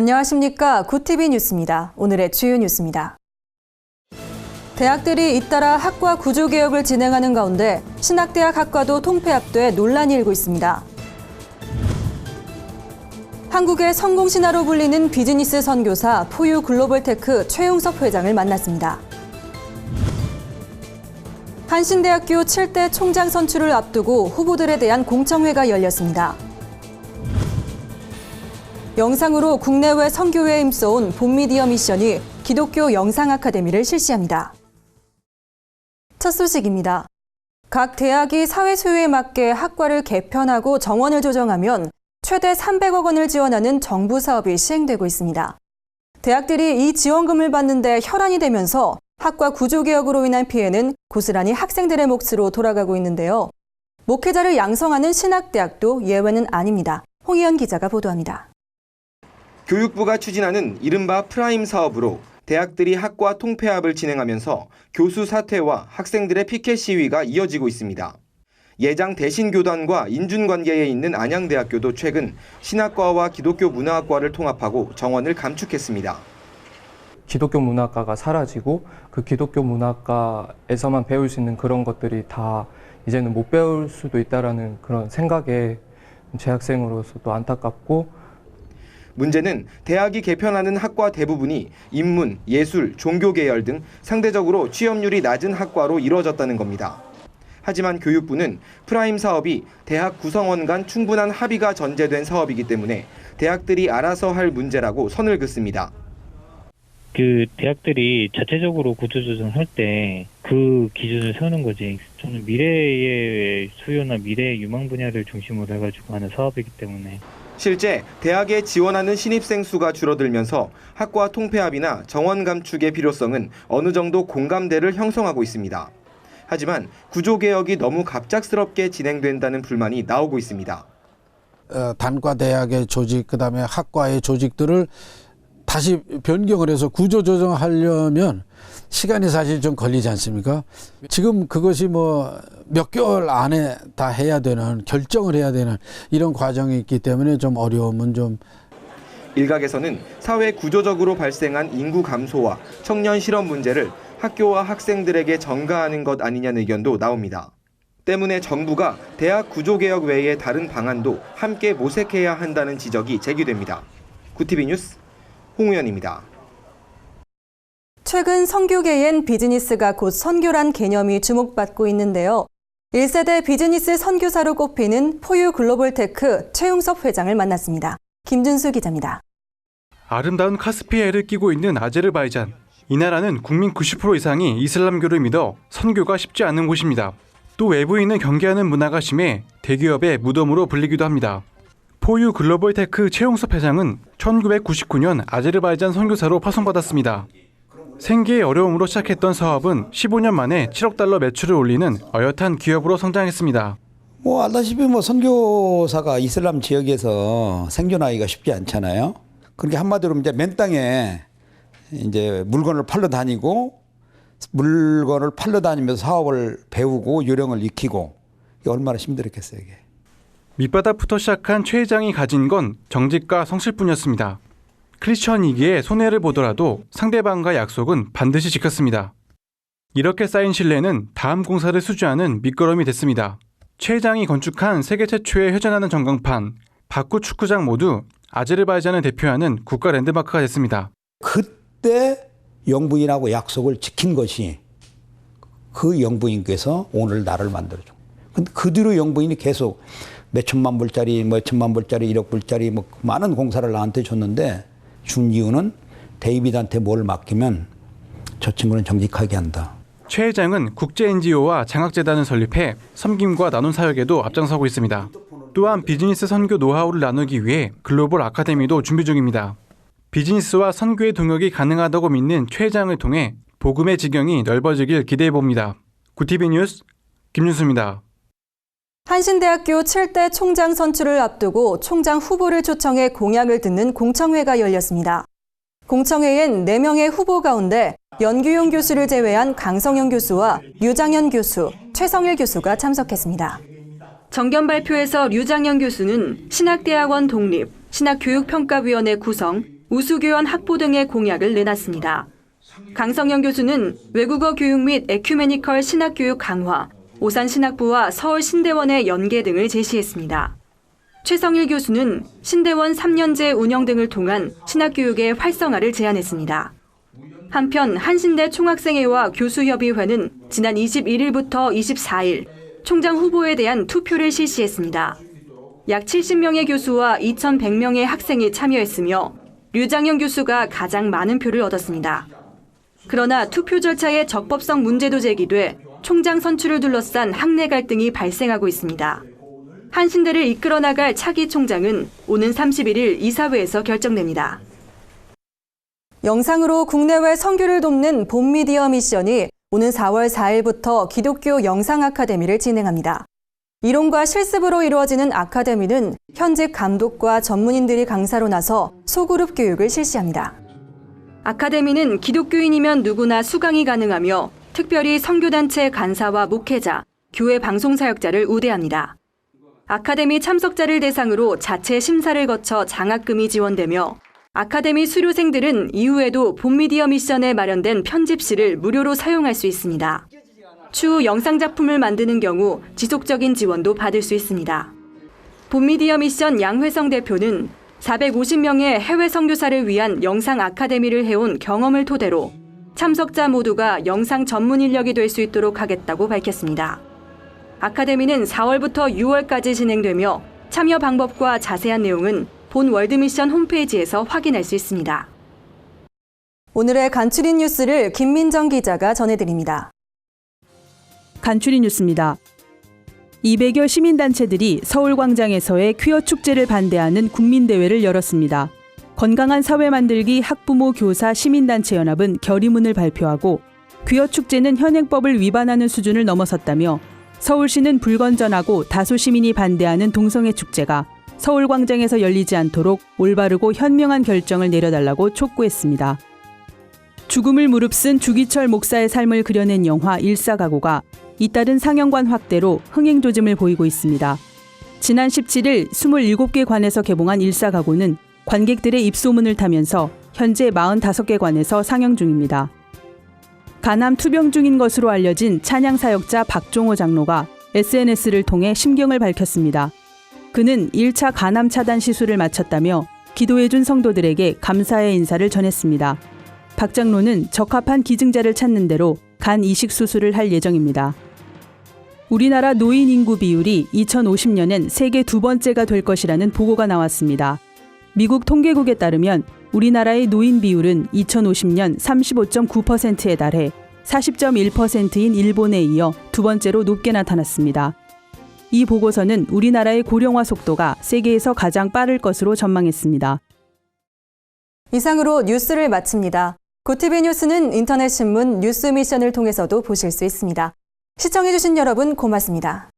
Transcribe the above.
안녕하십니까. 구TV 뉴스입니다. 오늘의 주요 뉴스입니다. 대학들이 잇따라 학과 구조개혁을 진행하는 가운데 신학대학 학과도 통폐합돼 논란이 일고 있습니다. 한국의 성공신화로 불리는 비즈니스 선교사 포유 글로벌테크 최용섭 회장을 만났습니다. 한신대학교 7대 총장 선출을 앞두고 후보들에 대한 공청회가 열렸습니다. 영상으로 국내외 선교회에 힘써온 봄미디어 미션이 기독교 영상 아카데미를 실시합니다. 첫 소식입니다. 각 대학이 사회 수요에 맞게 학과를 개편하고 정원을 조정하면 최대 300억 원을 지원하는 정부 사업이 시행되고 있습니다. 대학들이 이 지원금을 받는데 혈안이 되면서 학과 구조개혁으로 인한 피해는 고스란히 학생들의 몫으로 돌아가고 있는데요. 목회자를 양성하는 신학대학도 예외는 아닙니다. 홍희연 기자가 보도합니다. 교육부가 추진하는 이른바 프라임 사업으로 대학들이 학과 통폐합을 진행하면서 교수 사퇴와 학생들의 피켓 시위가 이어지고 있습니다. 예장 대신교단과 인준관계에 있는 안양대학교도 최근 신학과와 기독교 문화학과를 통합하고 정원을 감축했습니다. 기독교 문학과가 사라지고 그 기독교 문학과에서만 배울 수 있는 그런 것들이 다 이제는 못 배울 수도 있다라는 그런 생각에 재학생으로서도 안타깝고, 문제는 대학이 개편하는 학과 대부분이 인문, 예술, 종교 계열 등 상대적으로 취업률이 낮은 학과로 이루어졌다는 겁니다. 하지만 교육부는 프라임 사업이 대학 구성원 간 충분한 합의가 전제된 사업이기 때문에 대학들이 알아서 할 문제라고 선을 긋습니다. 대학들이 자체적으로 구조조정할 때 그 기준을 세우는 거지. 저는 미래의 수요나 미래의 유망 분야를 중심으로 해가지고 하는 사업이기 때문에. 실제 대학에 지원하는 신입생 수가 줄어들면서 학과 통폐합이나 정원 감축의 필요성은 어느 정도 공감대를 형성하고 있습니다. 하지만 구조개혁이 너무 갑작스럽게 진행된다는 불만이 나오고 있습니다. 단과 대학의 조직, 그다음에 학과의 조직들을 다시 변경을 해서 구조조정하려면 시간이 사실 좀 걸리지 않습니까? 지금 그것이 몇 개월 안에 다 해야 되는, 결정을 해야 되는 이런 과정이 있기 때문에 좀 어려움은 좀. 일각에서는 사회 구조적으로 발생한 인구 감소와 청년 실업 문제를 학교와 학생들에게 전가하는 것 아니냐는 의견도 나옵니다. 때문에 정부가 대학 구조개혁 외의 다른 방안도 함께 모색해야 한다는 지적이 제기됩니다. 구TV 뉴스 홍우연입니다. 최근 선교계엔 비즈니스가 곧 선교란 개념이 주목받고 있는데요. 1세대 비즈니스 선교사로 꼽히는 포유 글로벌테크 최용섭 회장을 만났습니다. 김준수 기자입니다. 아름다운 카스피해를 끼고 있는 아제르바이잔. 이 나라는 국민 90% 이상이 이슬람교를 믿어 선교가 쉽지 않은 곳입니다. 또 외부인을 경계하는 문화가 심해 대기업의 무덤으로 불리기도 합니다. 포유 글로벌테크 최용섭 회장은 1999년 아제르바이잔 선교사로 파송받았습니다. 생계의 어려움으로 시작했던 사업은 15년 만에 7억 달러 매출을 올리는 어엿한 기업으로 성장했습니다. 알다시피 선교사가 이슬람 지역에서 생존하기가 쉽지 않잖아요. 그렇게 한마디로 이제 맨 땅에 이제 물건을 팔러 다니면서 사업을 배우고 요령을 익히고, 이게 얼마나 힘들었겠어요, 이게. 밑바닥부터 시작한 최 회장이 가진 건 정직과 성실뿐이었습니다. 크리스천이기에 손해를 보더라도 상대방과 약속은 반드시 지켰습니다. 이렇게 쌓인 신뢰는 다음 공사를 수주하는 밑거름이 됐습니다. 최 회장이 건축한 세계 최초의 회전하는 전광판, 바쿠 축구장 모두 아제르바이잔을 대표하는 국가 랜드마크가 됐습니다. 그때 영부인하고 약속을 지킨 것이 그 영부인께서 오늘 나를 만들어준. 근데 그 뒤로 영부인이 계속 몇 천만 불짜리, 천만 불짜리, 1억 불짜리 많은 공사를 나한테 줬는데, 준 이유는 데이비드한테 뭘 맡기면 저 친구는 정직하게 한다. 최 회장은 국제 NGO와 장학재단을 설립해 섬김과 나눔 사역에도 앞장서고 있습니다. 또한 비즈니스 선교 노하우를 나누기 위해 글로벌 아카데미도 준비 중입니다. 비즈니스와 선교의 동역이 가능하다고 믿는 최 회장을 통해 복음의 지경이 넓어지길 기대해봅니다. 구TV 뉴스 김윤수입니다. 한신대학교 7대 총장 선출을 앞두고 총장 후보를 초청해 공약을 듣는 공청회가 열렸습니다. 공청회엔 4명의 후보 가운데 연규용 교수를 제외한 강성영 교수와 류장현 교수, 최성일 교수가 참석했습니다. 정견 발표에서 류장현 교수는 신학대학원 독립, 신학교육평가위원회 구성, 우수교원 확보 등의 공약을 내놨습니다. 강성영 교수는 외국어 교육 및 에큐메니컬 신학교육 강화, 오산신학부와 서울신대원의 연계 등을 제시했습니다. 최성일 교수는 신대원 3년제 운영 등을 통한 신학교육의 활성화를 제안했습니다. 한편 한신대 총학생회와 교수협의회는 지난 21일부터 24일 총장 후보에 대한 투표를 실시했습니다. 약 70명의 교수와 2,100명의 학생이 참여했으며 류장영 교수가 가장 많은 표를 얻었습니다. 그러나 투표 절차의 적법성 문제도 제기돼 총장 선출을 둘러싼 학내 갈등이 발생하고 있습니다. 한신대를 이끌어 나갈 차기 총장은 오는 31일 이사회에서 결정됩니다. 영상으로 국내외 선교를 돕는 봄미디어 미션이 오는 4월 4일부터 기독교 영상 아카데미를 진행합니다. 이론과 실습으로 이루어지는 아카데미는 현직 감독과 전문인들이 강사로 나서 소그룹 교육을 실시합니다. 아카데미는 기독교인이면 누구나 수강이 가능하며 특별히 선교단체 간사와 목회자, 교회 방송사역자를 우대합니다. 아카데미 참석자를 대상으로 자체 심사를 거쳐 장학금이 지원되며 아카데미 수료생들은 이후에도 봄미디어 미션에 마련된 편집실을 무료로 사용할 수 있습니다. 추후 영상작품을 만드는 경우 지속적인 지원도 받을 수 있습니다. 봄미디어 미션 양회성 대표는 450명의 해외 선교사를 위한 영상 아카데미를 해온 경험을 토대로 참석자 모두가 영상 전문 인력이 될 수 있도록 하겠다고 밝혔습니다. 아카데미는 4월부터 6월까지 진행되며 참여 방법과 자세한 내용은 본 월드미션 홈페이지에서 확인할 수 있습니다. 오늘의 간추린 뉴스를 김민정 기자가 전해드립니다. 간추린 뉴스입니다. 200여 시민단체들이 서울광장에서의 퀴어 축제를 반대하는 국민대회를 열었습니다. 건강한 사회 만들기 학부모 교사 시민단체연합은 결의문을 발표하고 퀴어 축제는 현행법을 위반하는 수준을 넘어섰다며 서울시는 불건전하고 다수 시민이 반대하는 동성애 축제가 서울광장에서 열리지 않도록 올바르고 현명한 결정을 내려달라고 촉구했습니다. 죽음을 무릅쓴 주기철 목사의 삶을 그려낸 영화 일사가고가 잇따른 상영관 확대로 흥행조짐을 보이고 있습니다. 지난 17일 27개 관에서 개봉한 일사가고는 관객들의 입소문을 타면서 현재 45개 관에서 상영 중입니다. 간암 투병 중인 것으로 알려진 찬양 사역자 박종호 장로가 SNS를 통해 심경을 밝혔습니다. 그는 1차 간암 차단 시술을 마쳤다며 기도해준 성도들에게 감사의 인사를 전했습니다. 박 장로는 적합한 기증자를 찾는 대로 간 이식 수술을 할 예정입니다. 우리나라 노인 인구 비율이 2050년엔 세계 두 번째가 될 것이라는 보고가 나왔습니다. 미국 통계국에 따르면 우리나라의 노인 비율은 2050년 35.9%에 달해 40.1%인 일본에 이어 두 번째로 높게 나타났습니다. 이 보고서는 우리나라의 고령화 속도가 세계에서 가장 빠를 것으로 전망했습니다. 이상으로 뉴스를 마칩니다. 고티비 뉴스는 인터넷 신문 뉴스 미션을 통해서도 보실 수 있습니다. 시청해주신 여러분 고맙습니다.